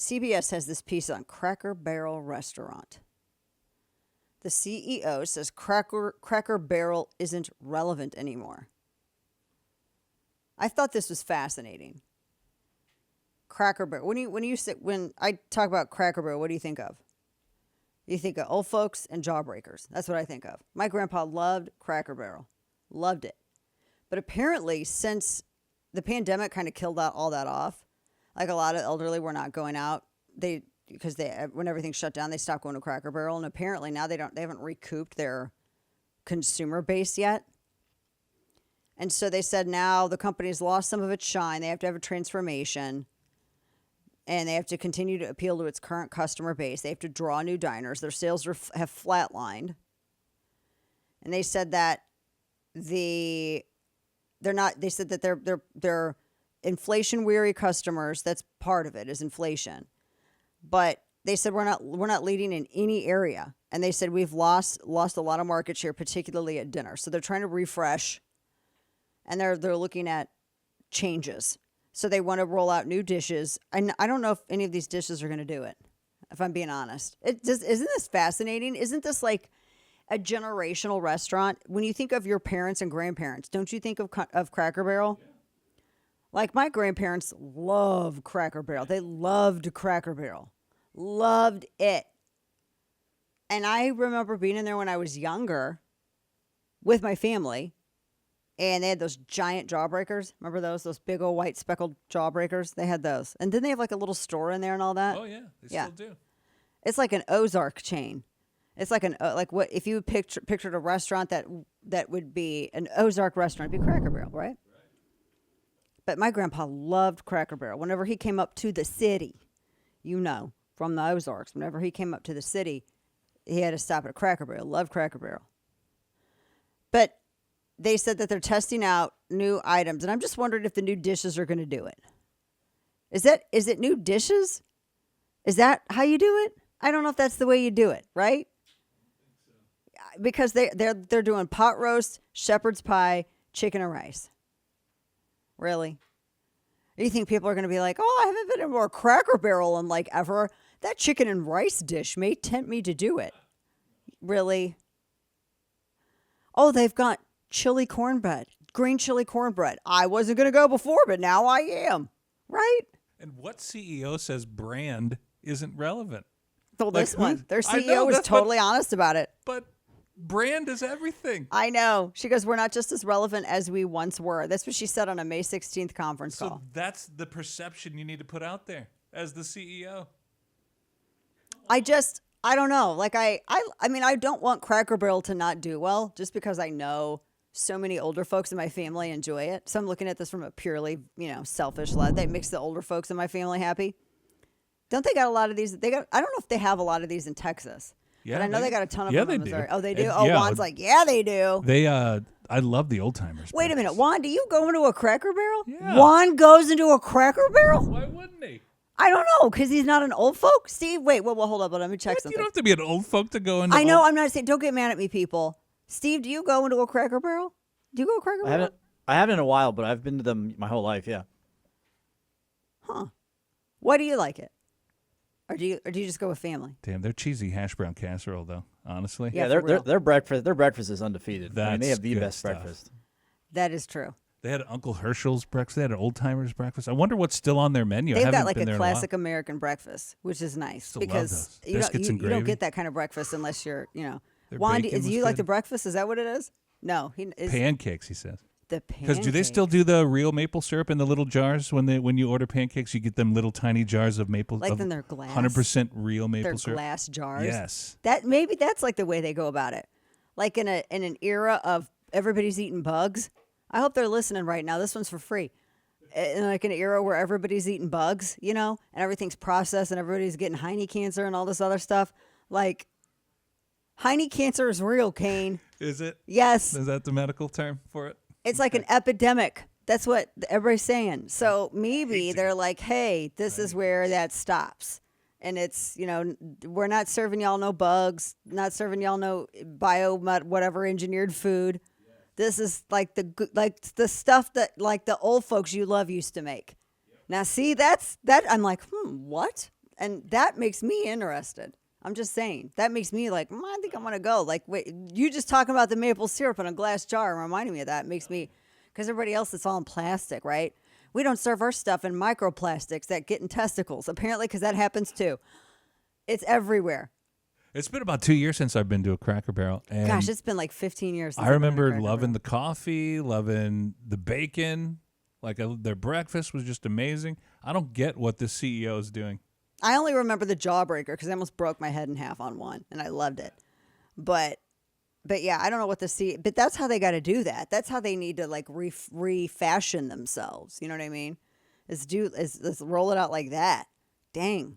CBS has this piece on Cracker Barrel restaurant. The CEO says Cracker Barrel isn't relevant anymore. I thought this was fascinating. Cracker Barrel. When I talk about Cracker Barrel, what do you think of? You think of old folks and jawbreakers. That's what I think of. My grandpa loved Cracker Barrel. Loved it. But apparently, since the pandemic kind of killed all that off, like a lot of elderly were not going out. Because when everything shut down, they stopped going to Cracker Barrel, and apparently now they haven't recouped their consumer base yet. And so they said now the company's lost some of its shine. They have to have a transformation, and they have to continue to appeal to its current customer base. They have to draw new diners. Their sales have flatlined, and they said that they're inflation weary customers. That's part of it, is inflation. But they said we're not leading in any area. And they said we've lost a lot of market share, particularly at dinner. So they're trying to refresh, and they're looking at changes. So they want to roll out new dishes. And I don't know if any of these dishes are going to do it, if I'm being honest. Isn't this fascinating? Isn't this like a generational restaurant? When you think of your parents and grandparents, don't you think of Cracker Barrel? Yeah. Like, my grandparents love Cracker Barrel. They loved Cracker Barrel. Loved it. And I remember being in there when I was younger with my family, and they had those giant jawbreakers. Remember those? Those big old white speckled jawbreakers? They had those. And didn't they have like a little store in there and all that? Oh, yeah. They still do. It's like an Ozark chain. It's like what if you pictured a restaurant that would be an Ozark restaurant, it'd be Cracker Barrel, right? But my grandpa loved Cracker Barrel. Whenever he came up to the city, from the Ozarks, whenever he came up to the city, he had to stop at Cracker Barrel. Loved Cracker Barrel. But they said that they're testing out new items, and I'm just wondering if the new dishes are going to do it. Is it new dishes? Is that how you do it? I don't know if that's the way you do it, right? Because they're doing pot roast, shepherd's pie, chicken and rice. Really? Do you think people are going to be like, oh, I haven't been in more Cracker Barrel in like ever. That chicken and rice dish may tempt me to do it. Really? Oh, they've got chili cornbread, green chili cornbread. I wasn't going to go before, but now I am. Right? And what CEO says brand isn't relevant? Well, this one. Their CEO was totally honest about it. But brand is everything. I know. She goes, we're not just as relevant as we once were. That's what she said on a May 16th conference call. So that's the perception you need to put out there as the CEO. I don't know. Like, I mean, I don't want Cracker Barrel to not do well just because I know so many older folks in my family enjoy it. So I'm looking at this from a purely, selfish lens. That makes the older folks in my family happy. Don't they got a lot of these? I don't know if they have a lot of these in Texas. Yeah, but I know they got a ton of them in Missouri. Oh, they do? Juan's like, yeah, they do. I love the old timers. Wait a minute. Juan, do you go into a Cracker Barrel? Yeah. Juan goes into a Cracker Barrel? Why wouldn't he? I don't know, because he's not an old folk. Steve, wait, well, hold up. Let me check something. You don't have to be an old folk to go into. I know, I'm not saying, don't get mad at me, people. Steve, do you go into a Cracker Barrel? Do you go to a Cracker Barrel? I haven't in a while, but I've been to them my whole life, yeah. Huh. Why do you like it? Or do you just go with family? Damn, their cheesy hash brown casserole, though, honestly. Yeah, their breakfast is undefeated. They have the best breakfast. That is true. They had Uncle Herschel's breakfast. They had an old timers breakfast. I wonder what's still on their menu. They've got like a classic American breakfast, which is nice because you don't get that kind of breakfast unless you're, Juan, is you like the breakfast? Is that what it is? No, he is pancakes. He says the pancakes. Because do they still do the real maple syrup in the little jars when you order pancakes? You get them little tiny jars of maple, like then they're glass, 100% real maple syrup. They're glass jars. Yes, maybe that's like the way they go about it. Like in an era of everybody's eating bugs. I hope they're listening right now. This one's for free. In like an era where everybody's eating bugs, and everything's processed and everybody's getting hiney cancer and all this other stuff. Like, hiney cancer is real, Kane. Is it? Yes. Is that the medical term for it? It's like an epidemic. That's what everybody's saying. So maybe they're like, hey, this is where that stops. And it's, we're not serving y'all no bugs, not serving y'all no whatever engineered food. This is like the stuff that like the old folks you love used to make. Yep. Now, see, that I'm like, what? And that makes me interested. I'm just saying. That makes me like, I think I'm going to go. Like, wait, you just talking about the maple syrup in a glass jar reminding me of that. It makes me, because everybody else, it's all in plastic, right? We don't serve our stuff in microplastics that get in testicles, apparently, because that happens too. It's everywhere. It's been about 2 years since I've been to a Cracker Barrel. And Gosh, it's been like 15 years since I remember I've been to a Cracker loving Barrel. the coffee, loving the bacon. Like their breakfast was just amazing. I don't get what this CEO is doing. I only remember the Jawbreaker because I almost broke my head in half on one, and I loved it. But yeah, I don't know what but that's how they got to do that. That's how they need to like refashion themselves. You know what I mean? Let's roll it out like that. Dang.